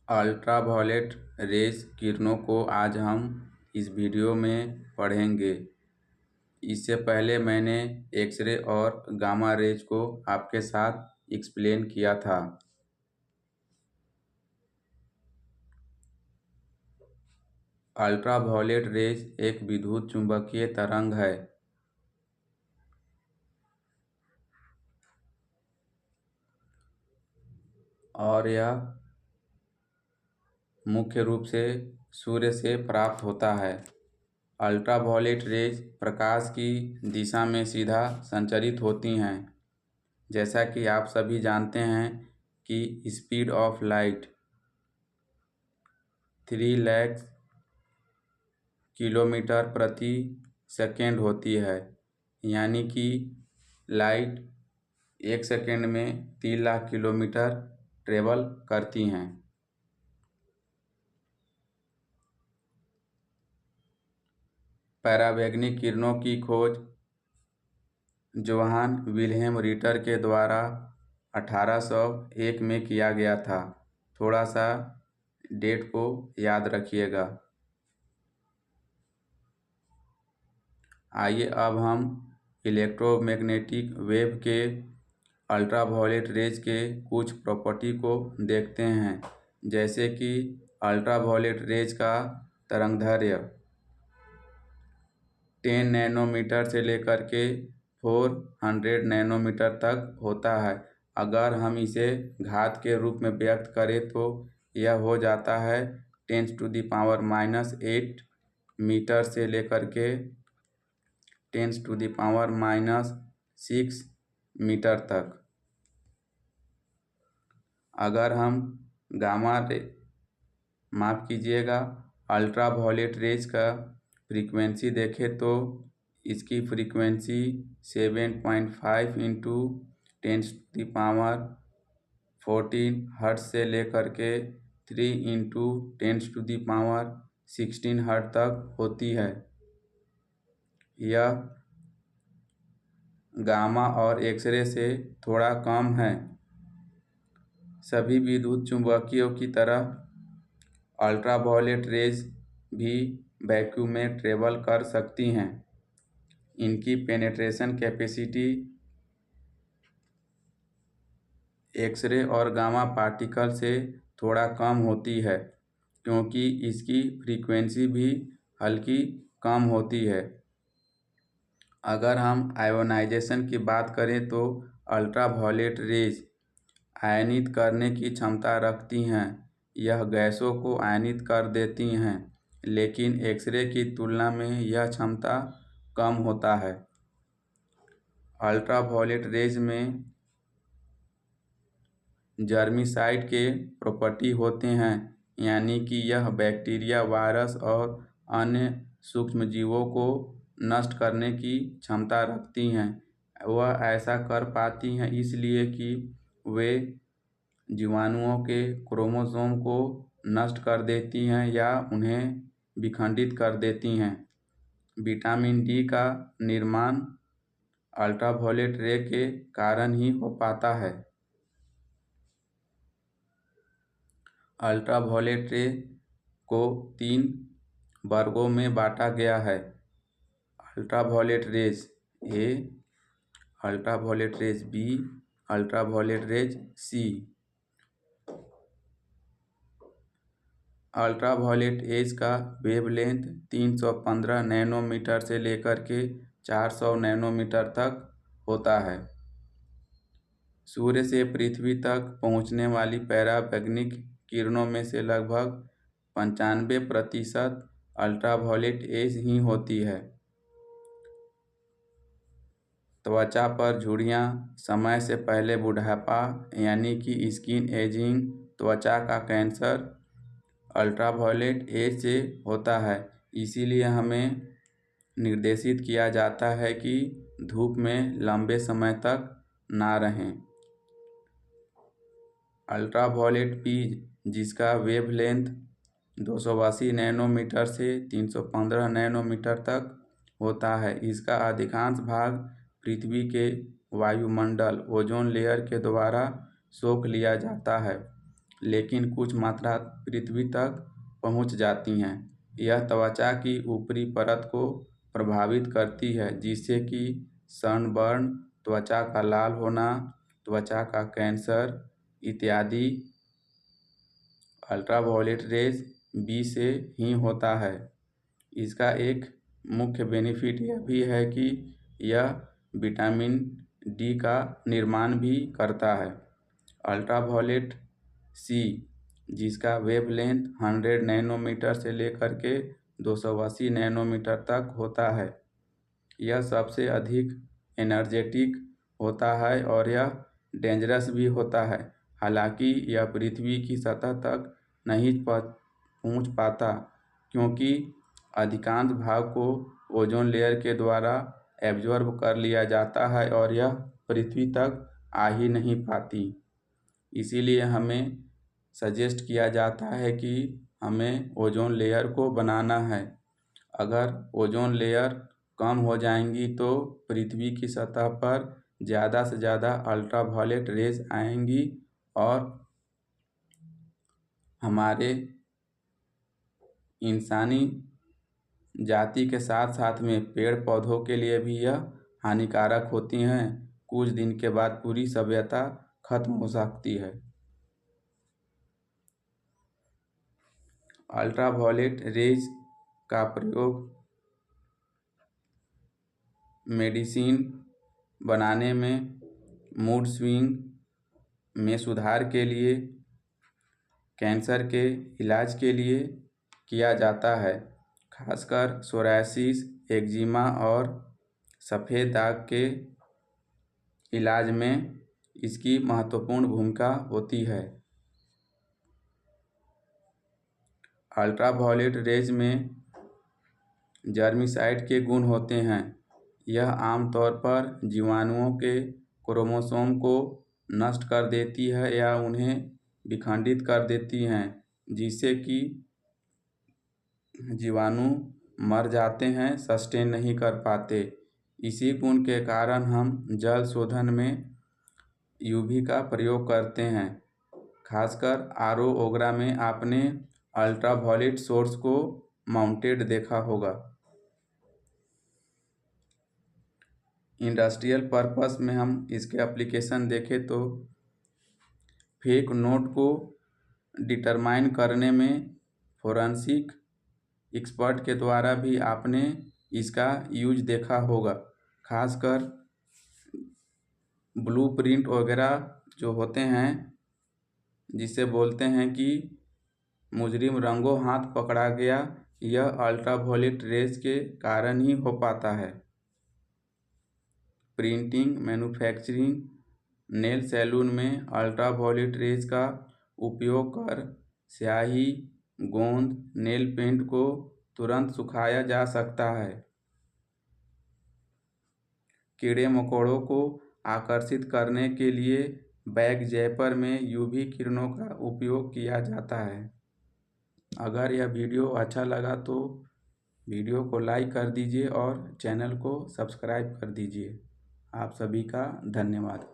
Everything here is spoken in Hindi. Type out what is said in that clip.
अल्ट्रावायलेट रेज किरणों को आज हम इस वीडियो में पढ़ेंगे। इससे पहले मैंने एक्सरे और गामा रेज को आपके साथ एक्सप्लेन किया था। अल्ट्रावायलेट रेज एक विद्युत चुंबकीय तरंग है और यह मुख्य रूप से सूर्य से प्राप्त होता है। अल्ट्रावायलेट रेज प्रकाश की दिशा में सीधा संचरित होती हैं। जैसा कि आप सभी जानते हैं कि speed of light 3 lakh kilometre प्रति सेकेंड होती है, यानी कि लाइट 1 सेकेंड में 3 लाख किलोमीटर ट्रेवल करती हैं। परावैंगनिक किरणों की खोज जोहान विल्हेम रिटर के द्वारा 1801 में किया गया था। थोड़ा सा डेट को याद रखिएगा। आइए अब हम इलेक्ट्रोमैग्नेटिक वेव के अल्ट्रावायलेट रेज के कुछ प्रॉपर्टी को देखते हैं, जैसे कि अल्ट्रावायलेट रेज का तरंगदैर्ध्य 10 नैनोमीटर से लेकर के 400 नैनोमीटर तक होता है। अगर हम इसे घात के रूप में व्यक्त करें तो यह हो जाता है 10⁻⁻8 मीटर से लेकर के 10⁻⁻6 मीटर तक। अगर हम अल्ट्रावायलेट रेज का फ्रीक्वेंसी देखें तो इसकी फ्रीक्वेंसी 7.5 इंटू 10⁻14 हर्ट्ज से लेकर के 3 इंटू 10⁻16 हर्ट्ज तक होती है। यह गामा और एक्सरे से थोड़ा कम है। सभी विद्युत चुंबकीयों की तरह अल्ट्रावायलेट रेज भी वैक्यूम में ट्रेवल कर सकती हैं। इनकी पेनिट्रेशन कैपेसिटी एक्सरे और गामा पार्टिकल से थोड़ा कम होती है, क्योंकि इसकी फ्रीक्वेंसी भी हल्की कम होती है। अगर हम आयोनाइजेशन की बात करें तो अल्ट्रावायलेट रेज आयनित करने की क्षमता रखती हैं। यह गैसों को आयनित कर देती हैं, लेकिन एक्सरे की तुलना में यह क्षमता कम होता है। अल्ट्रावायलेट रेज में जर्मीसाइड के प्रॉपर्टी होते हैं, यानी कि यह बैक्टीरिया, वायरस और अन्य सूक्ष्मजीवों को नष्ट करने की क्षमता रखती हैं। वह ऐसा कर पाती हैं इसलिए कि वे जीवाणुओं के क्रोमोसोम को नष्ट कर देती हैं या उन्हें विखंडित कर देती हैं। विटामिन डी का निर्माण अल्ट्रावायलेट रे के कारण ही हो पाता है। अल्ट्रावायलेट रे को 3 वर्गों में बांटा गया है। Ultraviolet rays A, ultraviolet rays B, ultraviolet rays C. Ultraviolet एज का वेवलेंथ 315 नैनोमीटर से लेकर के 400 नैनोमीटर तक होता है। सूर्य से पृथ्वी तक पहुंचने वाली परावैंगनिक किरणों में से लगभग 95% अल्ट्रावायलेट एज ही होती है। त्वचा पर झुर्रियाँ, समय से पहले बुढ़ापा यानी कि स्किन एजिंग, त्वचा का कैंसर अल्ट्रावायलेट एज से होता है। इसीलिए हमें निर्देशित किया जाता है कि धूप में लंबे समय तक ना रहें। अल्ट्रावायलेट पी, जिसका वेवलेंथ 280 नैनोमीटर से 315 नैनोमीटर तक होता है, इसका अधिकांश भाग पृथ्वी के वायुमंडल ओजोन लेयर के द्वारा सोख लिया जाता है। लेकिन कुछ मात्रा पृथ्वी तक पहुंच जाती हैं। यह त्वचा की ऊपरी परत को प्रभावित करती है, जिससे कि सनबर्न, त्वचा का लाल होना, त्वचा का कैंसर इत्यादि अल्ट्रावायलेट रेज बी से ही होता है। इसका एक मुख्य बेनिफिट यह भी है कि यह विटामिन डी का निर्माण भी करता है। अल्ट्रावायलेट सी, जिसका वेवलेंथ 100 नैनोमीटर से लेकर के 280 नैनोमीटर तक होता है, यह सबसे अधिक एनर्जेटिक होता है और यह डेंजरस भी होता है। हालांकि यह पृथ्वी की सतह तक नहीं पहुंच पाता, क्योंकि अधिकांश भाग को ओजोन लेयर के द्वारा एब्जॉर्ब कर लिया जाता है और यह पृथ्वी तक आ ही नहीं पाती। इसीलिए हमें सजेस्ट किया जाता है कि हमें ओजोन लेयर को बनाना है। अगर ओजोन लेयर कम हो जाएंगी तो पृथ्वी की सतह पर ज़्यादा से ज़्यादा अल्ट्रावायलेट रेज आएंगी और हमारे इंसानी जाति के साथ साथ में पेड़ पौधों के लिए भी यह हानिकारक होती हैं। कुछ दिन के बाद पूरी सभ्यता खत्म हो सकती है। अल्ट्रावायलेट रेज का प्रयोग मेडिसिन बनाने में, मूड स्विंग में सुधार के लिए, कैंसर के इलाज के लिए किया जाता है। खासकर सोरायसिस, एक्जिमा और सफ़ेद दाग के इलाज में इसकी महत्वपूर्ण भूमिका होती है। अल्ट्रावायलेट रेज में जर्मिसाइड के गुण होते हैं। यह आमतौर पर जीवाणुओं के क्रोमोसोम को नष्ट कर देती है या उन्हें विखंडित कर देती हैं, जिससे कि जीवाणु मर जाते हैं, सस्टेन नहीं कर पाते। इसी गुण के कारण हम जल शोधन में यूवी का प्रयोग करते हैं। खासकर आरओ ओगरा में आपने अल्ट्रावायलेट सोर्स को माउंटेड देखा होगा। इंडस्ट्रियल पर्पस में हम इसके एप्लीकेशन देखें तो फेक नोट को डिटरमाइन करने में फोरेंसिक एक्सपर्ट के द्वारा भी आपने इसका यूज देखा होगा। खासकर ब्लूप्रिंट वगैरह जो होते हैं, जिसे बोलते हैं कि मुजरिम रंगों हाथ पकड़ा गया, यह अल्ट्रावायलेट रेज के कारण ही हो पाता है। प्रिंटिंग, मैन्युफैक्चरिंग, नेल सैलून में अल्ट्रावायलेट रेज का उपयोग कर स्याही, गोंद, नेल पेंट को तुरंत सुखाया जा सकता है। कीड़े मकोड़ों को आकर्षित करने के लिए बैग जैपर में यूवी किरणों का उपयोग किया जाता है। अगर यह वीडियो अच्छा लगा तो वीडियो को लाइक कर दीजिए और चैनल को सब्सक्राइब कर दीजिए। आप सभी का धन्यवाद।